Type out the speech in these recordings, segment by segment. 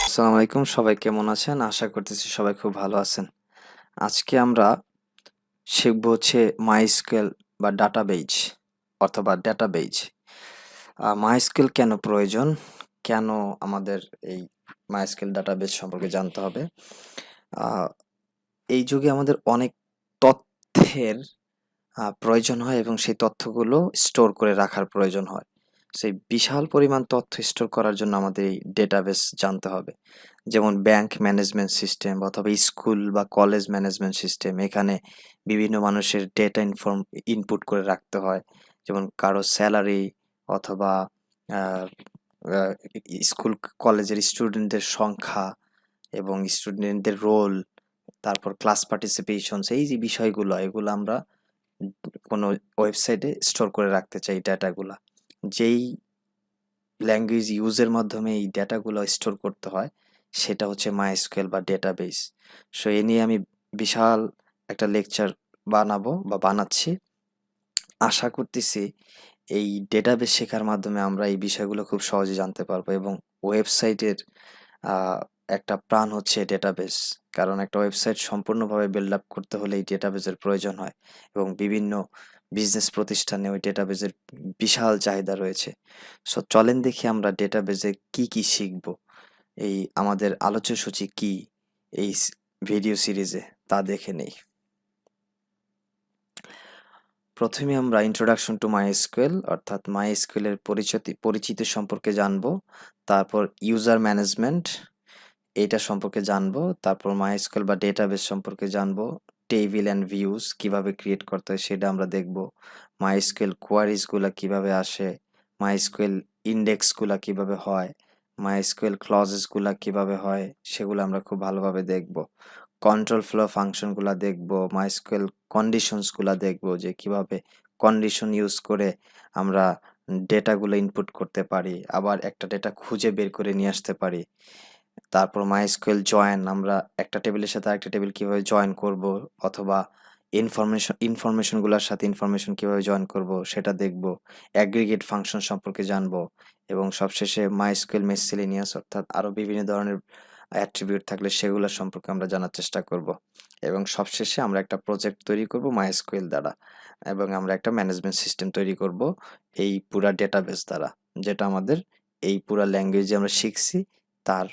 আসসালামু আলাইকুম, সবাই কেমন আছেন? আশা করতেছি সবাই খুব ভালো আছেন। আজকে আমরা শিখব হচ্ছে MySQL বা ডাটাবেজ অথবা ডেটাবেজ। MySQL কেন প্রয়োজন? কেন আমাদের এই MySQL ডাটাবেজ সম্পর্কে জানতে হবে? আ এই যুগে আমাদের অনেক তথ্যের প্রয়োজন হয় এবং সেই তথ্যগুলো স্টোর করে রাখার প্রয়োজন হয়। সেই বিশাল পরিমাণ তথ্য স্টোর করার জন্য আমাদের এই ডেটাবেস জানতে হবে। যেমন ব্যাংক ম্যানেজমেন্ট সিস্টেম অথবা স্কুল বা কলেজ ম্যানেজমেন্ট সিস্টেম, এখানে বিভিন্ন মানুষের ডেটা ইনপুট করে রাখতে হয়। যেমন কারো স্যালারি অথবা আ আ স্কুল কলেজের স্টুডেন্টদের সংখ্যা এবং স্টুডেন্টদের রোল, তারপর ক্লাস পার্টিসিপেশনস, এই যে বিষয়গুলো এগুলো আমরা কোনো ওয়েবসাইটে স্টোর করে রাখতে চাই ডেটাগুলা। যেই ল্যাঙ্গুয়েজ ইউজের মাধ্যমে এই ডেটাগুলো স্টোর করতে হয় সেটা হচ্ছে MySQL বা ডেটাবেস। সো এ নিয়ে আমি বিশাল একটা লেকচার বানাবো বা বানাচ্ছি। আশা করতেছি এই ডেটাবেস শেখার মাধ্যমে আমরা এই বিষয়গুলো খুব সহজে জানতে পারবো এবং ওয়েবসাইটের আহ, একটা প্রাণ হচ্ছে ডেটাবেস। কারণ একটা ওয়েবসাইট সম্পূর্ণভাবে বিল্ড আপ করতে হলে এই ডেটাবেসের প্রয়োজন হয় এবং বিভিন্ন বিজনেস প্রতিষ্ঠানে ওই ডেটাবেসের বিশাল চাহিদা রয়েছে। সো চলেন দেখি আমরা ডেটাবেসে কি কি শিখবো, এই আমাদের আলোচ্য সূচি কি এই ভিডিও সিরিজে তা দেখে নেই। প্রথমে আমরা ইন্ট্রোডাকশন টু MySQL অর্থাৎ MySQL এর পরিচিতি সম্পর্কে জানবো। তারপর ইউজার ম্যানেজমেন্ট এইটা সম্পর্কে জানবো। তারপর MySQL বা ডেটাবেস সম্পর্কে জানবো। টেবিল অ্যান্ড ভিউজ কিভাবে ক্রিয়েট করতে হয় সেটা আমরা দেখবো। MySQL কোয়ারিজ গুলা কিভাবে আসে, MySQL ইন্ডেক্স গুলা কিভাবে হয়, MySQL ক্লজেস গুলা কিভাবে হয় সেগুলো আমরা খুব ভালোভাবে দেখবো। কন্ট্রোল ফ্লো ফাংশন গুলা দেখবো। MySQL কন্ডিশনস গুলা দেখবো যে কিভাবে কন্ডিশন ইউজ করে আমরা ডেটাগুলো ইনপুট করতে পারি, আবার একটা ডেটা খুঁজে বের করে নিয়ে আসতে পারি। তারপর MySQL জয়েন, আমরা একটা টেবিলের সাথে আরেকটা টেবিল কিভাবে জয়েন করব, অথবা ইনফরমেশনগুলোর সাথে ইনফরমেশন কিভাবে জয়েন করব সেটা দেখব। অ্যাগ্রিগেট ফাংশন সম্পর্কে জানবো এবং সবশেষে MySQL মিসসেলেনিয়াস অর্থাৎ আরো বিভিন্ন ধরনের অ্যাট্রিবিউট থাকলে সেগুলো সম্পর্কে আমরা জানার চেষ্টা করব। এবং সবশেষে আমরা একটা প্রজেক্ট তৈরি করব MySQL দ্বারা এবং আমরা একটা ম্যানেজমেন্ট সিস্টেম তৈরি করব এই পুরা ডেটাবেস দ্বারা, যেটা আমাদের এই পুরা ল্যাঙ্গুয়েজে আমরা শিখছি তার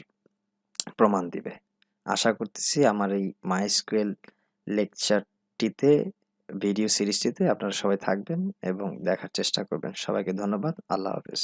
প্রমাণ দিবে। আশা করতেছি আমার এই MySQL লেকচারটিতে, ভিডিও সিরিজটিতে আপনারা সবাই থাকবেন এবং দেখার চেষ্টা করবেন। সবাইকে ধন্যবাদ। আল্লাহ হাফেজ।